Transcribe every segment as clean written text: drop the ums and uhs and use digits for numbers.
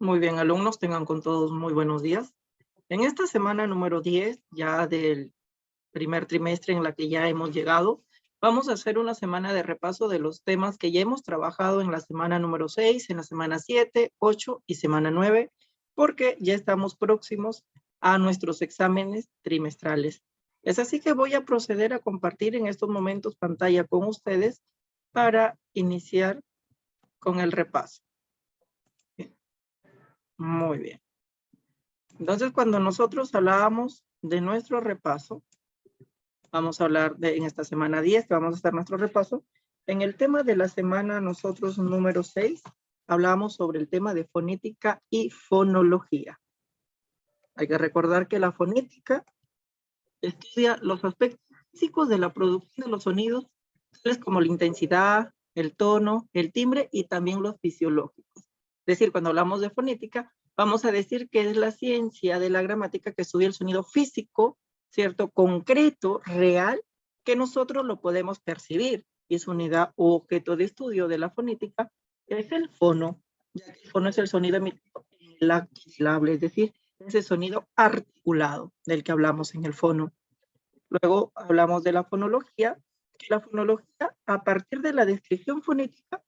Muy bien, alumnos, tengan con todos muy buenos días. En esta semana número 10, ya del primer trimestre en la que ya hemos llegado, vamos a hacer una semana de repaso de los temas que ya hemos trabajado en la semana número 6, en la semana 7, 8 y semana 9, porque ya estamos próximos a nuestros exámenes trimestrales. Es así que voy a proceder a compartir en estos momentos pantalla con ustedes para iniciar con el repaso. Muy bien. Entonces, cuando nosotros hablábamos de nuestro repaso, vamos a hablar en esta semana 10, que vamos a estar nuestro repaso. En el tema de la semana, nosotros número 6, hablábamos sobre el tema de fonética y fonología. Hay que recordar que la fonética estudia los aspectos físicos de la producción de los sonidos, tales como la intensidad, el tono, el timbre y también los fisiológicos. Es decir, cuando hablamos de fonética, vamos a decir que es la ciencia de la gramática que estudia el sonido físico, ¿cierto? Concreto, real, que nosotros lo podemos percibir. Y su unidad o objeto de estudio de la fonética es el fono, ya que el fono es el sonido emitido en el acto hablable, es decir, ese sonido articulado del que hablamos en el fono. Luego hablamos de la fonología, que la fonología, a partir de la descripción fonética,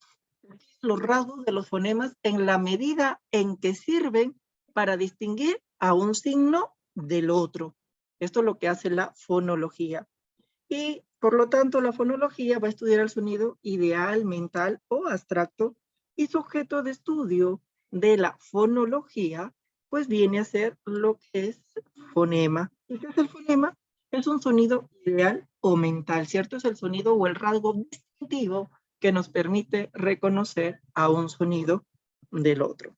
los rasgos de los fonemas en la medida en que sirven para distinguir a un signo del otro. Esto es lo que hace la fonología. Y por lo tanto, la fonología va a estudiar el sonido ideal, mental o abstracto, y su objeto de estudio de la fonología, pues viene a ser lo que es fonema. ¿Y qué es el fonema? Es un sonido ideal o mental, ¿cierto? Es el sonido o el rasgo distintivo que nos permite reconocer a un sonido del otro.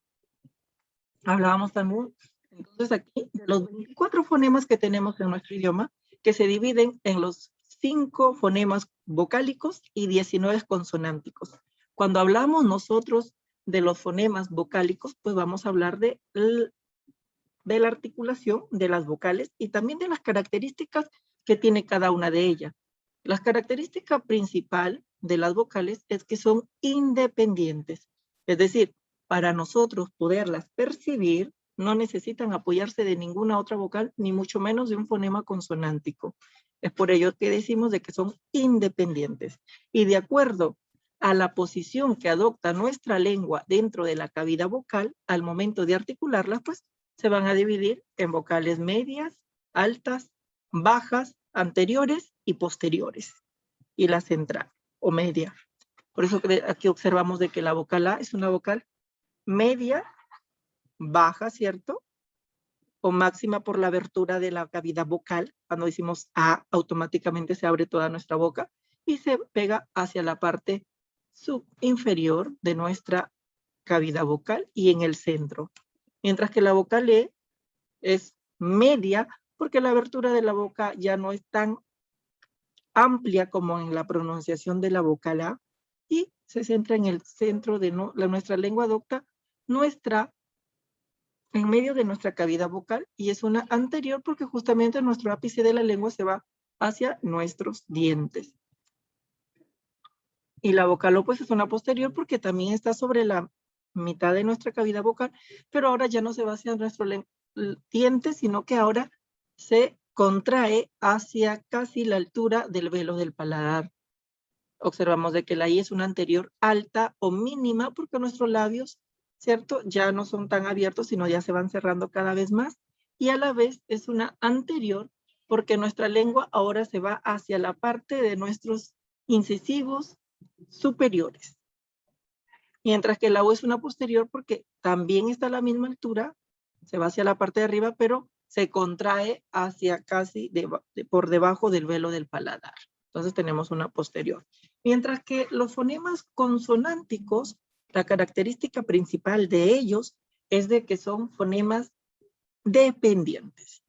Hablábamos también, entonces aquí, de los 24 fonemas que tenemos en nuestro idioma, que se dividen en los 5 fonemas vocálicos y 19 consonánticos. Cuando hablamos nosotros de los fonemas vocálicos, pues vamos a hablar de la articulación de las vocales y también de las características que tiene cada una de ellas. La característica principal de las vocales es que son independientes. Es decir, para nosotros poderlas percibir, no necesitan apoyarse de ninguna otra vocal, ni mucho menos de un fonema consonántico. Es por ello que decimos de que son independientes. Y de acuerdo a la posición que adopta nuestra lengua dentro de la cavidad vocal, al momento de articularlas, pues se van a dividir en vocales medias, altas, bajas, anteriores y posteriores. Y la central o media. Por eso aquí observamos de que la vocal A es una vocal media, baja, ¿cierto? O máxima por la abertura de la cavidad vocal. Cuando decimos A, automáticamente se abre toda nuestra boca y se pega hacia la parte subinferior de nuestra cavidad vocal y en el centro. Mientras que la vocal E es media porque la abertura de la boca ya no es tan amplia como en la pronunciación de la vocal A y se centra en el centro de nuestra lengua, adopta en medio de nuestra cavidad vocal y es una anterior porque justamente nuestro ápice de la lengua se va hacia nuestros dientes. Y la vocal O pues es una posterior porque también está sobre la mitad de nuestra cavidad vocal, pero ahora ya no se va hacia nuestro diente, sino que ahora se contrae hacia casi la altura del velo del paladar. Observamos de que la I es una anterior alta o mínima porque nuestros labios, ¿cierto? Ya no son tan abiertos, sino ya se van cerrando cada vez más. Y a la vez es una anterior porque nuestra lengua ahora se va hacia la parte de nuestros incisivos superiores. Mientras que la U es una posterior porque también está a la misma altura, se va hacia la parte de arriba, pero se contrae hacia casi por debajo del velo del paladar. Entonces tenemos una posterior. Mientras que los fonemas consonánticos, la característica principal de ellos es de que son fonemas dependientes.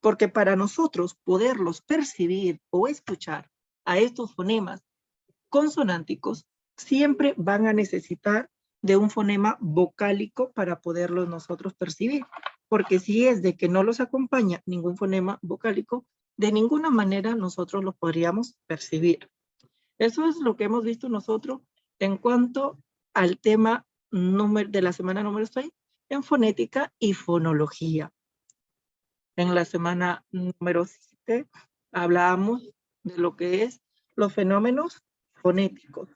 Porque para nosotros poderlos percibir o escuchar a estos fonemas consonánticos, siempre van a necesitar de un fonema vocálico para poderlos nosotros percibir. Porque si es de que no los acompaña ningún fonema vocálico, de ninguna manera nosotros los podríamos percibir. Eso es lo que hemos visto nosotros en cuanto al tema de la semana número 6, en fonética y fonología. En la semana número 7 hablábamos de lo que es los fenómenos fonéticos.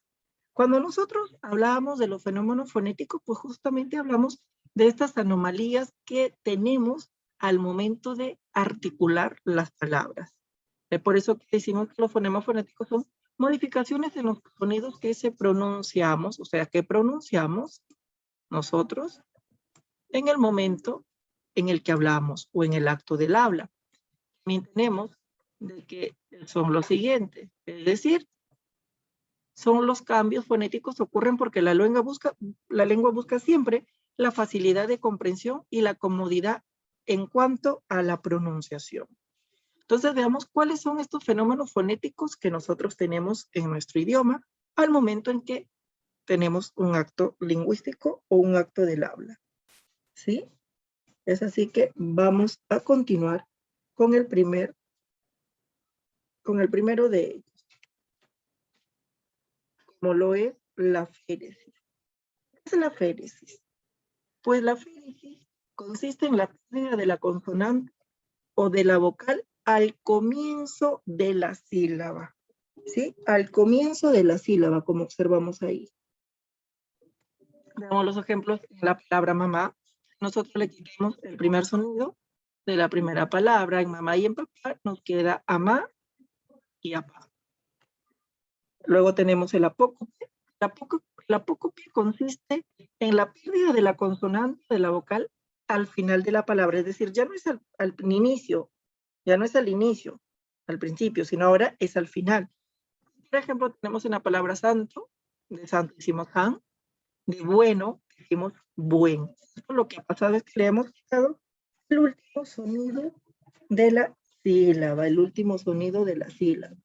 Cuando nosotros hablábamos de los fenómenos fonéticos, pues justamente hablamos de estas anomalías que tenemos al momento de articular las palabras. Es por eso que decimos que los fonemas fonéticos son modificaciones en los sonidos que se pronunciamos, o sea, que pronunciamos nosotros en el momento en el que hablamos o en el acto del habla. También tenemos de que son los siguientes, es decir, son los cambios fonéticos ocurren porque la lengua busca siempre la facilidad de comprensión y la comodidad en cuanto a la pronunciación. Entonces veamos cuáles son estos fenómenos fonéticos que nosotros tenemos en nuestro idioma al momento en que tenemos un acto lingüístico o un acto del habla. ¿Sí? Es así que vamos a continuar con el primero de ellos, como lo es la féresis. ¿Qué es la féresis? Pues la féresis consiste en la pérdida de la consonante o de la vocal al comienzo de la sílaba. ¿Sí? Al comienzo de la sílaba, como observamos ahí. Veamos los ejemplos en la palabra mamá. Nosotros le quitamos el primer sonido de la primera palabra. En mamá y en papá nos queda amá y apá. Luego tenemos el apócope. El apócope consiste en la pérdida de la consonante de la vocal al final de la palabra. Es decir, ya no es al inicio, ya no es al inicio, al principio, sino ahora es al final. Por ejemplo, tenemos en la palabra santo, de santo decimos san, de bueno decimos buen. Esto lo que ha pasado es que le hemos quitado el último sonido de la sílaba, el último sonido de la sílaba.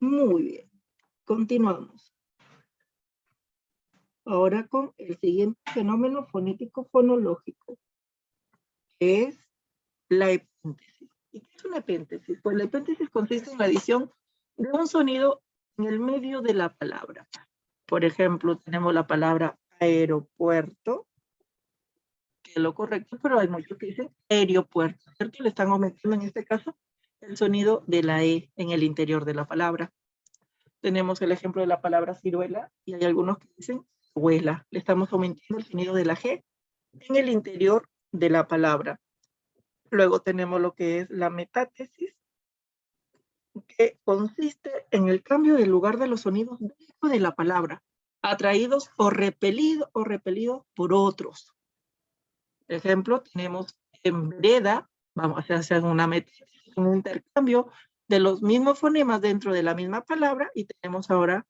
Muy bien, continuamos. Ahora con el siguiente fenómeno fonético fonológico, que es la epéntesis. ¿Y qué es una epéntesis? Pues la epéntesis consiste en la adición de un sonido en el medio de la palabra. Por ejemplo, tenemos la palabra aeropuerto, que es lo correcto, pero hay muchos que dicen aeropuerto, ¿cierto? Le están aumentando en este caso el sonido de la E en el interior de la palabra. Tenemos el ejemplo de la palabra ciruela y hay algunos que dicen ciruela. Le estamos aumentando el sonido de la G en el interior de la palabra. Luego tenemos lo que es la metátesis, que consiste en el cambio del lugar de los sonidos dentro de la palabra, atraídos o repelidos por otros. Ejemplo, tenemos en vereda, vamos a hacer una metátesis, un intercambio de los mismos fonemas dentro de la misma palabra y tenemos ahora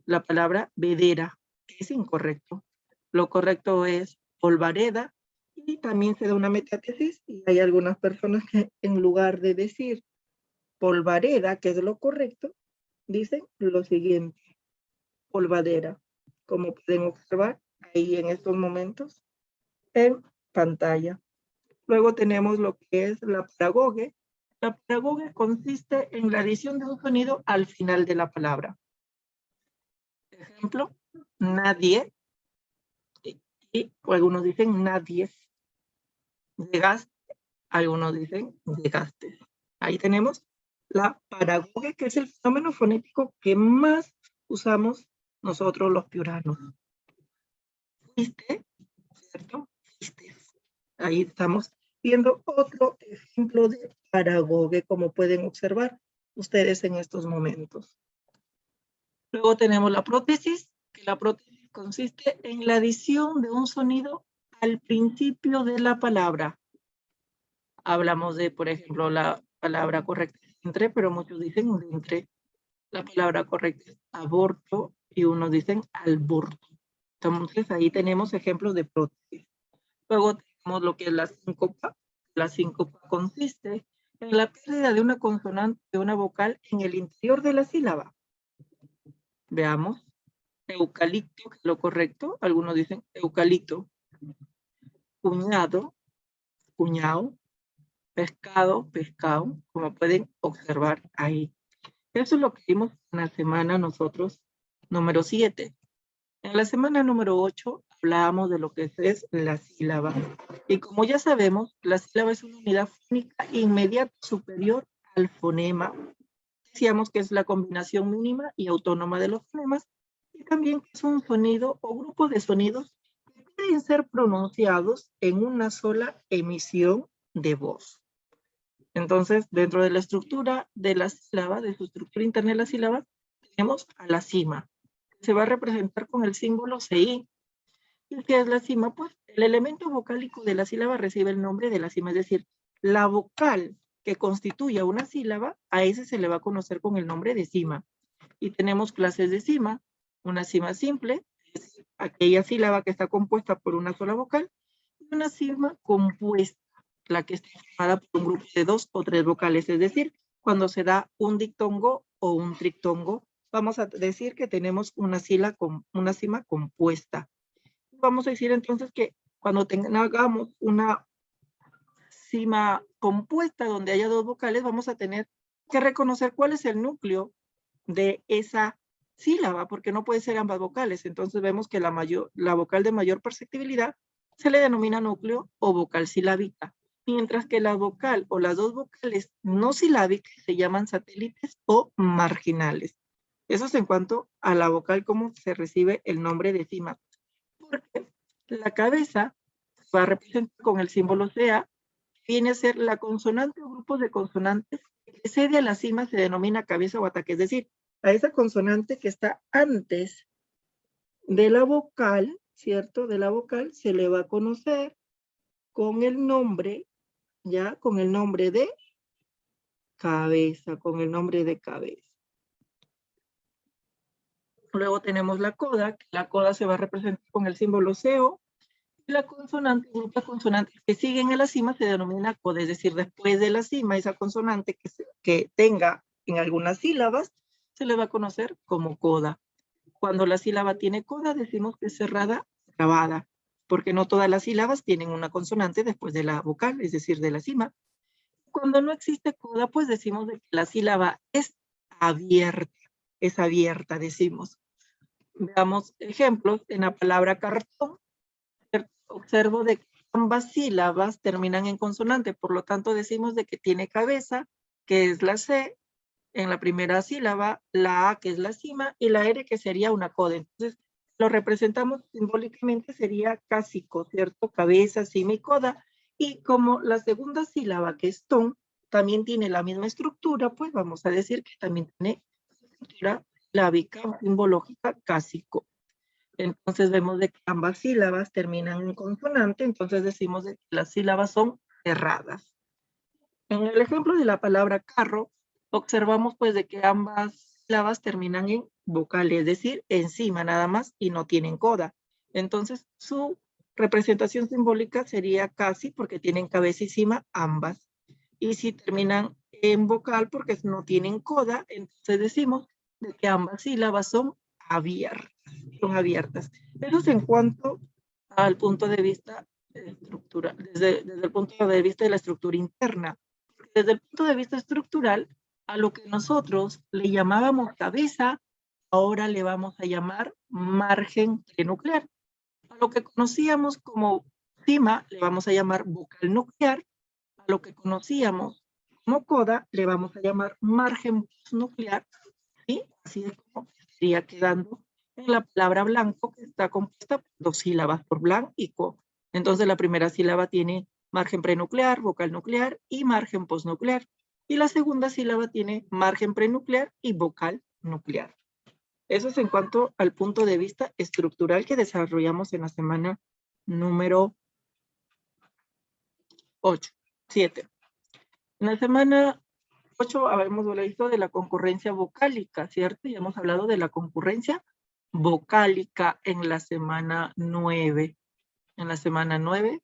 la palabra vedera, que es incorrecto. Lo correcto es polvareda y también se da una metátesis y hay algunas personas que en lugar de decir polvareda, que es lo correcto, dicen lo siguiente, polvadera, como pueden observar ahí en estos momentos en pantalla. Luego tenemos lo que es la paragoge. La paragoge consiste en la adición de un sonido al final de la palabra. Ejemplo, nadie, y algunos dicen nadie. Llegaste, algunos dicen llegaste. Ahí tenemos la paragoge, que es el fenómeno fonético que más usamos nosotros los piuranos. Fuiste, ¿cierto? Fuiste. Ahí estamos viendo otro ejemplo de paragoge, como pueden observar ustedes en estos momentos. Luego tenemos la prótesis, que la prótesis consiste en la adición de un sonido al principio de la palabra. Hablamos de, por ejemplo, la palabra correcta es entre, pero muchos dicen entre. La palabra correcta es aborto y unos dicen alborto. Entonces ahí tenemos ejemplos de prótesis. Luego tenemos lo que es la síncopa. La síncopa consiste en la pérdida de una consonante de una vocal en el interior de la sílaba. Veamos. Eucalipto, que es lo correcto. Algunos dicen eucalipto. Cuñado, cuñado. Pescado, pescado, como pueden observar ahí. Eso es lo que vimos en la semana nosotros número 7. En la semana número 8 hablábamos de lo que es la sílaba. Y como ya sabemos, la sílaba es una unidad fónica inmediata superior al fonema. Decíamos que es la combinación mínima y autónoma de los fonemas, y también que es un sonido o grupo de sonidos que pueden ser pronunciados en una sola emisión de voz. Entonces, dentro de la estructura de la sílaba, de su estructura interna de la sílaba, tenemos a la cima. Se va a representar con el símbolo CI. ¿Y qué es la cima? Pues el elemento vocálico de la sílaba recibe el nombre de la cima, es decir, la vocal que constituye una sílaba, a ese se le va a conocer con el nombre de cima. Y tenemos clases de cima, una cima simple, es aquella sílaba que está compuesta por una sola vocal, y una cima compuesta, la que está formada por un grupo de 2 o 3 vocales, es decir, cuando se da un dictongo o un triptongo, vamos a decir que tenemos una cima compuesta. Vamos a decir entonces que cuando tengamos una cima compuesta donde haya 2 vocales, vamos a tener que reconocer cuál es el núcleo de esa sílaba, porque no puede ser ambas vocales. Entonces vemos que la vocal de mayor perceptibilidad se le denomina núcleo o vocal silábica, mientras que la vocal o las 2 vocales no silábicas se llaman satélites o marginales. Eso es en cuanto a la vocal, cómo se recibe el nombre de cima. Porque la cabeza va a representar con el símbolo CA, viene a ser la consonante o grupo de consonantes que precede a la cima, se denomina cabeza o ataque, es decir, a esa consonante que está antes de la vocal, ¿cierto? De la vocal se le va a conocer con el nombre, ya, con el nombre de cabeza, con el nombre de cabeza. Luego tenemos la coda, que la coda se va a representar con el símbolo CO, y la consonante, el grupo de consonantes que siguen a la cima se denomina coda, es decir, después de la cima, esa consonante que tenga en algunas sílabas, se le va a conocer como coda. Cuando la sílaba tiene coda, decimos que es cerrada, trabada, porque no todas las sílabas tienen una consonante después de la vocal, es decir, de la cima. Cuando no existe coda, pues decimos de que la sílaba es abierta, decimos. Veamos ejemplos en la palabra cartón. Observo de que ambas sílabas terminan en consonante, por lo tanto decimos de que tiene cabeza, que es la C, en la primera sílaba, la A, que es la cima, y la R, que sería una coda. Entonces, lo representamos simbólicamente, sería cásico, ¿cierto? Cabeza, cima y coda. Y como la segunda sílaba, que es ton, también tiene la misma estructura, pues vamos a decir que también tiene estructura silábica o simbológica cásico. Entonces vemos de que ambas sílabas terminan en consonante, entonces decimos de que las sílabas son cerradas. En el ejemplo de la palabra carro, observamos pues de que ambas sílabas terminan en vocal, es decir, encima nada más y no tienen coda. Entonces su representación simbólica sería casi porque tienen cabeza y cima ambas. Y si terminan en vocal porque no tienen coda, entonces decimos de que ambas sílabas son abiertas. Eso es en cuanto al punto de vista estructural, desde el punto de vista de la estructura interna. Desde el punto de vista estructural, a lo que nosotros le llamábamos cabeza, ahora le vamos a llamar margen prenuclear. A lo que conocíamos como cima, le vamos a llamar vocal nuclear. A lo que conocíamos como coda, le vamos a llamar margen postnuclear. Y así es como estaría quedando en la palabra blanco, que está compuesta por 2 sílabas, por blan y co. Entonces la primera sílaba tiene margen prenuclear, vocal nuclear y margen postnuclear. Y la segunda sílaba tiene margen prenuclear y vocal nuclear. Eso es en cuanto al punto de vista estructural que desarrollamos en la semana número 7. En la semana 8 habíamos hablado de la concurrencia vocálica, ¿cierto? Y hemos hablado de la concurrencia vocálica en la semana 9. En la semana 9,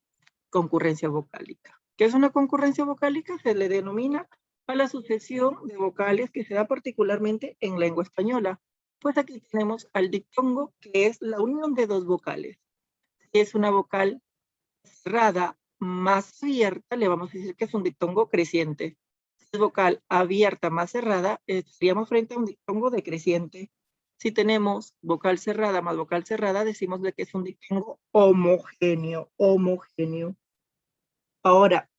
concurrencia vocálica. ¿Qué es una concurrencia vocálica? Se le denomina a la sucesión de vocales que se da particularmente en lengua española. Pues aquí tenemos al diptongo, que es la unión de 2 vocales. Si es una vocal cerrada más abierta, le vamos a decir que es un diptongo creciente. Si es vocal abierta más cerrada, estaríamos frente a un diptongo decreciente. Si tenemos vocal cerrada más vocal cerrada, decimos de que es un diptongo homogéneo, homogéneo. Ahora,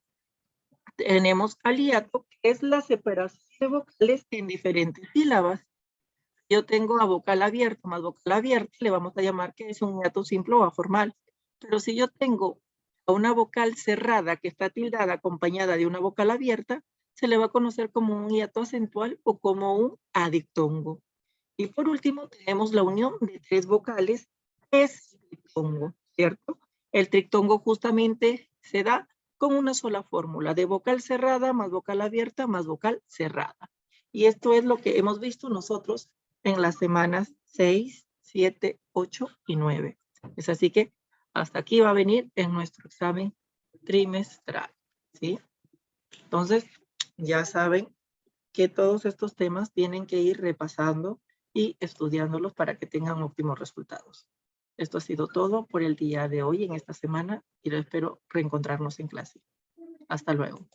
tenemos al hiato, que es la separación de vocales en diferentes sílabas. Yo tengo a vocal abierto más vocal abierta, le vamos a llamar que es un hiato simple o aformal. Pero si yo tengo a una vocal cerrada que está tildada acompañada de una vocal abierta, se le va a conocer como un hiato acentual o como un adictongo. Y por último, tenemos la unión de tres vocales, es trictongo, ¿cierto? El trictongo justamente se da con una sola fórmula de vocal cerrada más vocal abierta más vocal cerrada. Y esto es lo que hemos visto nosotros en las semanas 6, 7, 8 y 9. Es así que hasta aquí va a venir en nuestro examen trimestral, ¿sí? Entonces, ya saben que todos estos temas tienen que ir repasando y estudiándolos para que tengan óptimos resultados. Esto ha sido todo por el día de hoy en esta semana y espero reencontrarnos en clase. Hasta luego.